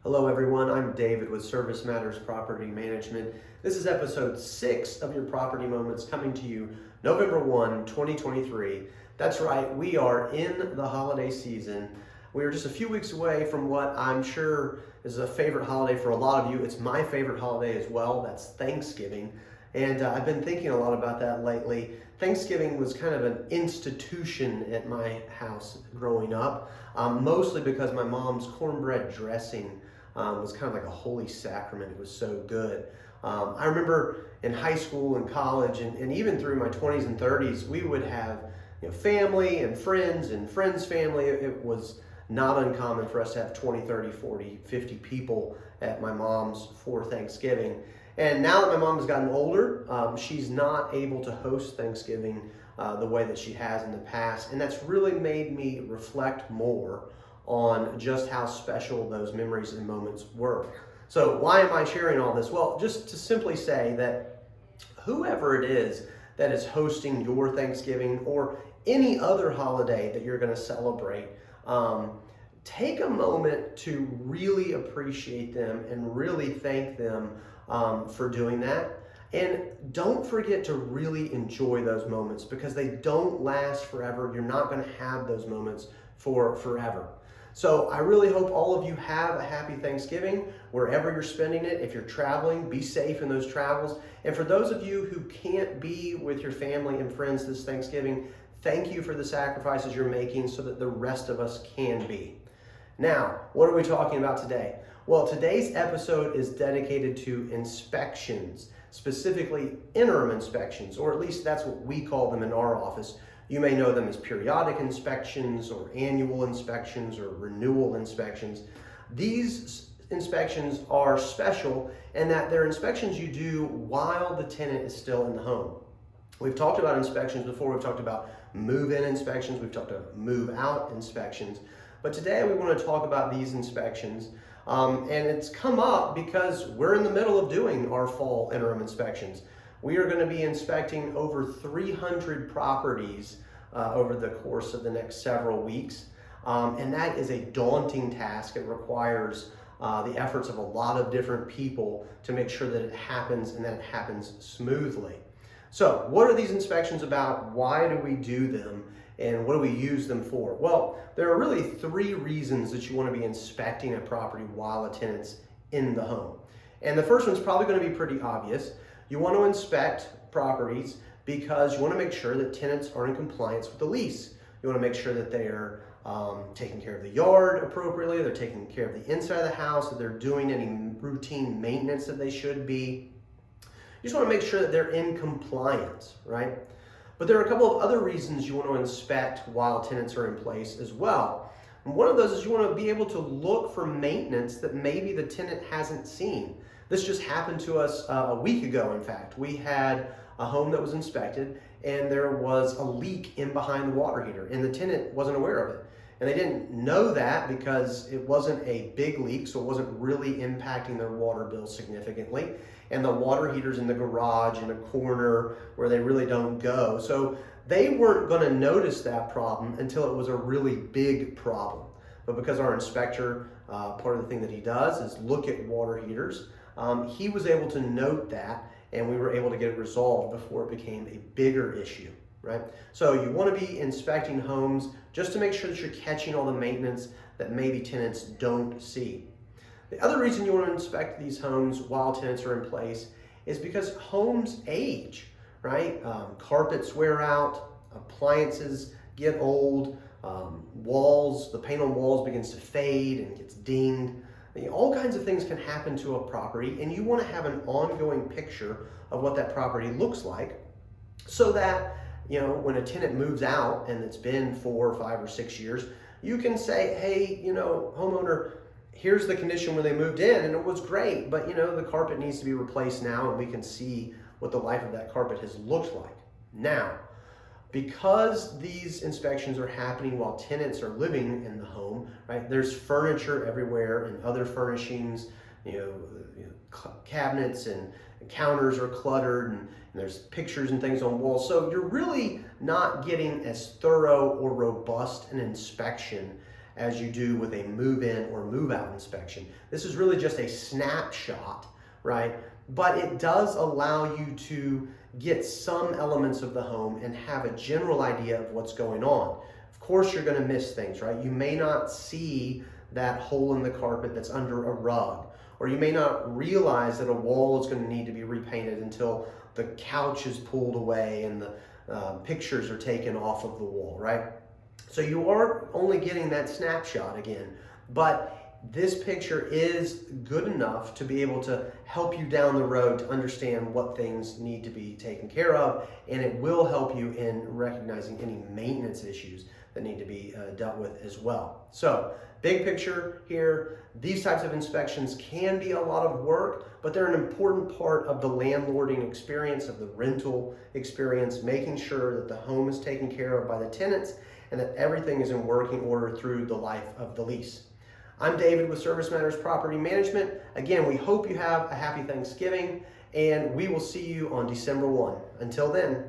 Hello everyone, I'm David with Service Matters Property Management. This is episode 6 of your Property Moments coming to you November 1, 2023. That's right, we are in the holiday season. We are just a few weeks away from what I'm sure is a favorite holiday for a lot of you. It's my favorite holiday as well, that's Thanksgiving. And I've been thinking a lot about that lately. Thanksgiving was kind of an institution at my house growing up, mostly because my mom's cornbread dressing was kind of like a holy sacrament. It was so good. I remember in high school and college and even through my 20s and 30s, we would have family and friends' family. It was not uncommon for us to have 20, 30, 40, 50 people at my mom's for Thanksgiving. And now that my mom has gotten older, she's not able to host Thanksgiving the way that she has in the past. And that's really made me reflect more on just how special those memories and moments were. So why am I sharing all this? Well, just to simply say that whoever it is that is hosting your Thanksgiving or any other holiday that you're going to celebrate, take a moment to really appreciate them and really thank them for doing that. And don't forget to really enjoy those moments because they don't last forever. You're not going to have those moments for forever. So I really hope all of you have a happy Thanksgiving wherever you're spending it. If you're traveling, be safe in those travels. And for those of you who can't be with your family and friends this Thanksgiving, thank you for the sacrifices you're making so that the rest of us can be. Now, what are we talking about today? Well, today's episode is dedicated to inspections, specifically interim inspections, or at least that's what we call them in our office. You may know them as periodic inspections or annual inspections or renewal inspections. These inspections are special in that they're inspections you do while the tenant is still in the home. We've talked about inspections before. We've talked about move-in inspections. We've talked about move-out inspections. But today we want to talk about these inspections. And it's come up because we're in the middle of doing our fall interim inspections. We are going to be inspecting over 300 properties over the course of the next several weeks. And that is a daunting task. It requires the efforts of a lot of different people to make sure that it happens and that it happens smoothly. So what are these inspections about? Why do we do them? And what do we use them for? Well, there are really 3 reasons that you want to be inspecting a property while a tenant's in the home. And the first one's probably going to be pretty obvious. You want to inspect properties because you want to make sure that tenants are in compliance with the lease. You want to make sure that they're taking care of the yard appropriately, they're taking care of the inside of the house, that they're doing any routine maintenance that they should be. You just want to make sure that they're in compliance, right? But there are a couple of other reasons you want to inspect while tenants are in place as well. And one of those is you want to be able to look for maintenance that maybe the tenant hasn't seen. This just happened to us a week ago, in fact. We had a home that was inspected and there was a leak in behind the water heater and the tenant wasn't aware of it. And they didn't know that because it wasn't a big leak, so it wasn't really impacting their water bill significantly. And the water heater's in the garage in a corner where they really don't go. So they weren't going to notice that problem until it was a really big problem. But because our inspector, part of the thing that he does is look at water heaters, he was able to note that and we were able to get it resolved before it became a bigger issue, right? So you want to be inspecting homes just to make sure that you're catching all the maintenance that maybe tenants don't see. The other reason you want to inspect these homes while tenants are in place is because homes age, right? Carpets wear out, appliances get old, walls, the paint on walls begins to fade and gets dinged. All kinds of things can happen to a property, and you want to have an ongoing picture of what that property looks like so that, when a tenant moves out and it's been 4 or 5 or 6 years, you can say, hey, homeowner, here's the condition when they moved in and it was great, but the carpet needs to be replaced now and we can see what the life of that carpet has looked like. Now, because these inspections are happening while tenants are living in the home, right? There's furniture everywhere and other furnishings, cabinets and counters are cluttered and there's pictures and things on walls. So you're really not getting as thorough or robust an inspection as you do with a move-in or move-out inspection. This is really just a snapshot, right? But it does allow you to get some elements of the home and have a general idea of what's going on. Of course, you're going to miss things, right? You may not see that hole in the carpet that's under a rug, or you may not realize that a wall is going to need to be repainted until the couch is pulled away and the pictures are taken off of the wall, right? So you are only getting that snapshot again, but this picture is good enough to be able to help you down the road to understand what things need to be taken care of, and it will help you in recognizing any maintenance issues that need to be dealt with as well. So, big picture here, these types of inspections can be a lot of work, but they're an important part of the landlording experience, of the rental experience, making sure that the home is taken care of by the tenants and that everything is in working order through the life of the lease. I'm David with Service Matters Property Management. Again, we hope you have a happy Thanksgiving, and we will see you on December 1. Until then.